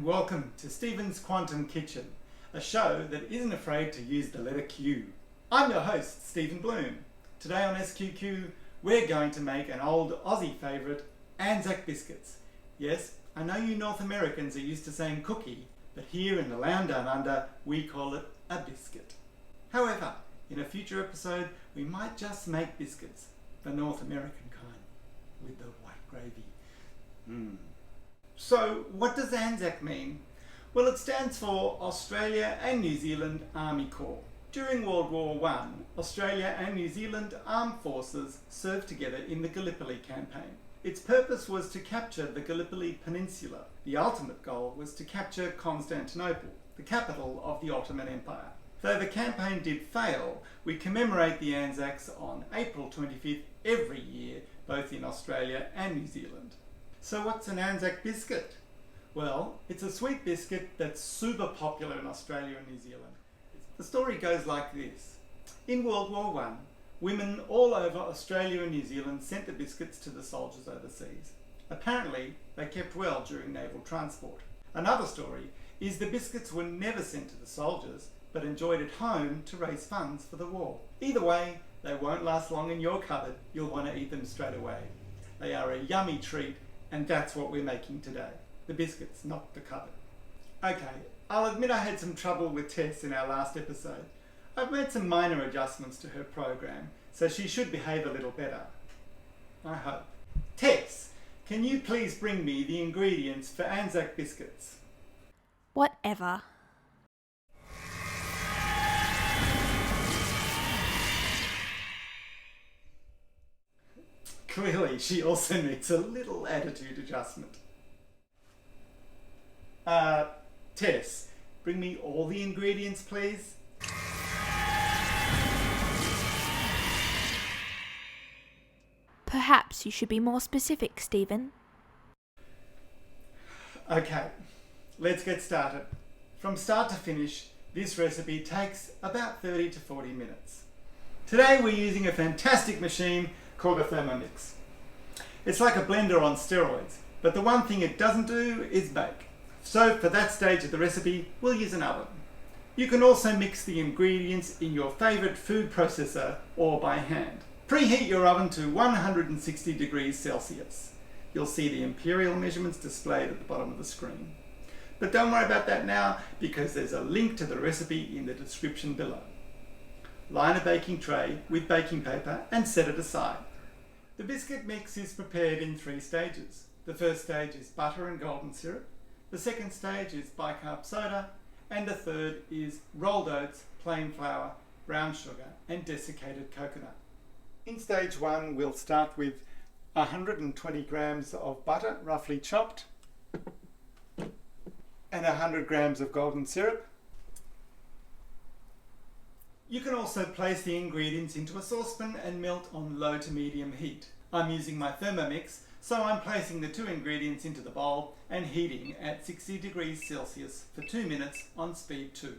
welcome to Stephen's Quantum Kitchen, a show that isn't afraid to use the letter Q. I'm your host, Stephen Bloom. Today on SQQ, we're going to make an old Aussie favourite, ANZAC biscuits. Yes, I know you North Americans are used to saying cookie, but here in the land down under, we call it a biscuit. However, in a future episode, we might just make biscuits, the North American kind, with the white gravy. So, what does ANZAC mean? Well, it stands for Australia and New Zealand Army Corps. During World War I, Australia and New Zealand armed forces served together in the Gallipoli campaign. Its purpose was to capture the Gallipoli Peninsula. The ultimate goal was to capture Constantinople, the capital of the Ottoman Empire. Though the campaign did fail, we commemorate the ANZACs on April 25th every year, both in Australia and New Zealand. So what's an ANZAC biscuit? Well, it's a sweet biscuit that's super popular in Australia and New Zealand. The story goes like this. In World War I, women all over Australia and New Zealand sent the biscuits to the soldiers overseas. Apparently, they kept well during naval transport. Another story is the biscuits were never sent to the soldiers, but enjoyed at home to raise funds for the war. Either way, they won't last long in your cupboard. You'll want to eat them straight away. They are a yummy treat, and that's what we're making today. The biscuits, not the cupboard. Okay, I'll admit I had some trouble with Tess in our last episode. I've made some minor adjustments to her program, so she should behave a little better. I hope. Tess, can you please bring me the ingredients for ANZAC biscuits? Whatever. Clearly, she also needs a little attitude adjustment. Tess, bring me all the ingredients, please. Perhaps you should be more specific, Stephen. Okay, let's get started. From start to finish, this recipe takes about 30 to 40 minutes. Today we're using a fantastic machine called a Thermomix. It's like a blender on steroids, but the one thing it doesn't do is bake. So for that stage of the recipe, we'll use an oven. You can also mix the ingredients in your favourite food processor or by hand. Preheat your oven to 160 degrees Celsius. You'll see the imperial measurements displayed at the bottom of the screen. But don't worry about that now, because there's a link to the recipe in the description below. Line a baking tray with baking paper and set it aside. The biscuit mix is prepared in 3 stages. The first stage is butter and golden syrup. The second stage is bicarb soda. And the third is rolled oats, plain flour, brown sugar and desiccated coconut. In stage 1, we'll start with 120 grams of butter, roughly chopped, and 100 grams of golden syrup. You can also place the ingredients into a saucepan and melt on low to medium heat. I'm using my Thermomix, so I'm placing the 2 ingredients into the bowl and heating at 60 degrees Celsius for 2 minutes on speed 2.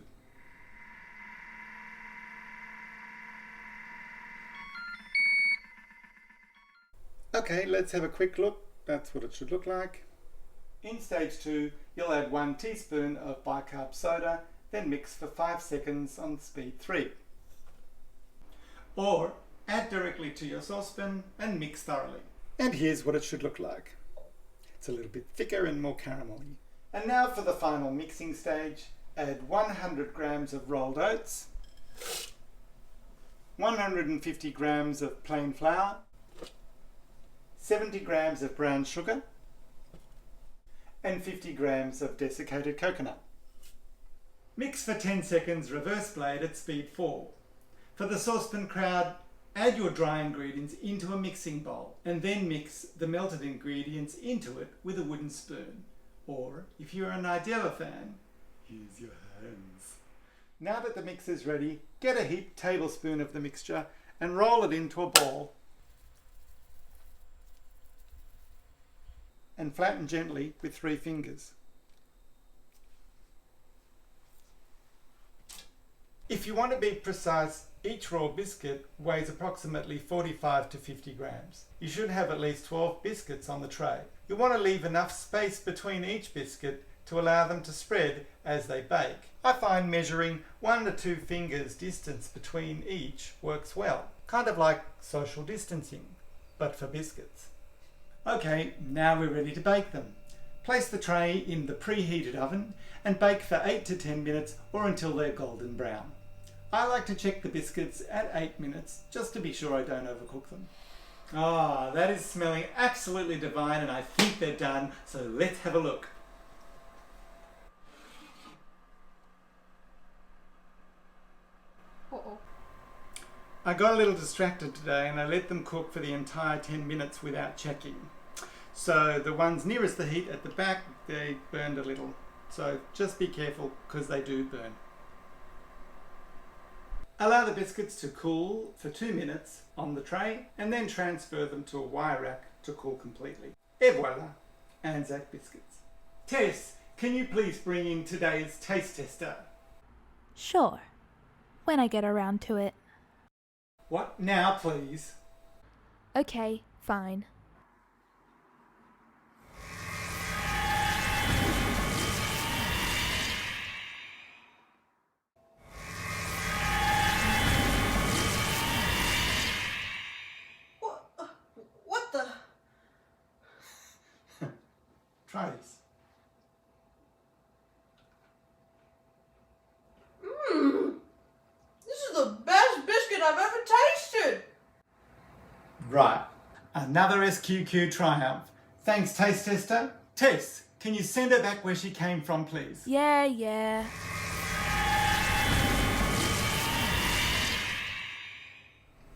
Okay, let's have a quick look. That's what it should look like. In stage 2, you'll add 1 teaspoon of bicarb soda, then mix for 5 seconds on speed 3. Or add directly to your saucepan and mix thoroughly. And here's what it should look like. It's a little bit thicker and more caramelly. And now for the final mixing stage, add 100 grams of rolled oats, 150 grams of plain flour, 70 grams of brown sugar, and 50 grams of desiccated coconut. Mix for 10 seconds reverse blade at speed 4. For the saucepan crowd, add your dry ingredients into a mixing bowl and then mix the melted ingredients into it with a wooden spoon. Or, if you're an Idella fan, use your hands. Now that the mix is ready, get a heaped tablespoon of the mixture and roll it into a ball and flatten gently with 3 fingers. If you want to be precise, each raw biscuit weighs approximately 45 to 50 grams. You should have at least 12 biscuits on the tray. You'll want to leave enough space between each biscuit to allow them to spread as they bake. I find measuring 1 to 2 fingers distance between each works well, kind of like social distancing, but for biscuits. Okay, now we're ready to bake them. Place the tray in the preheated oven and bake for 8 to 10 minutes or until they're golden brown. I like to check the biscuits at 8 minutes just to be sure I don't overcook them. Ah, that is smelling absolutely divine, and I think they're done, so let's have a look. Uh-oh. I got a little distracted today and I let them cook for the entire 10 minutes without checking. So the ones nearest the heat at the back, they burned a little. So just be careful because they do burn. Allow the biscuits to cool for 2 minutes on the tray and then transfer them to a wire rack to cool completely. Et voila, ANZAC biscuits. Tess, can you please bring in today's taste tester? Sure. When I get around to it. What now, please? Okay, fine. What the? Try this. This is the best biscuit I've ever tasted. Right, another SQQ triumph. Thanks, taste tester. Tess, can you send her back where she came from, please? Yeah.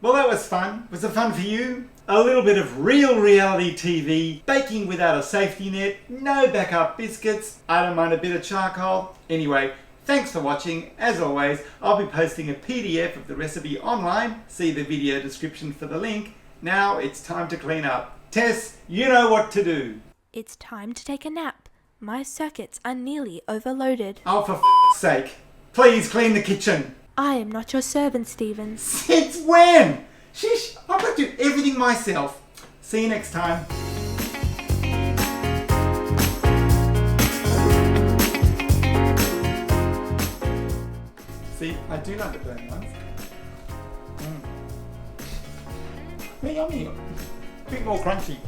Well, that was fun. Was it fun for you? A little bit of real reality TV, baking without a safety net, no backup biscuits, I don't mind a bit of charcoal. Anyway, thanks for watching. As always, I'll be posting a PDF of the recipe online. See the video description for the link. Now it's time to clean up. Tess, you know what to do. It's time to take a nap. My circuits are nearly overloaded. Oh, for f***'s sake. Please clean the kitchen. I am not your servant, Stephen. Since when? Sheesh, I've got to do everything myself. See you next time. See, I do like the burnt ones. They're yummy. A bit more crunchy.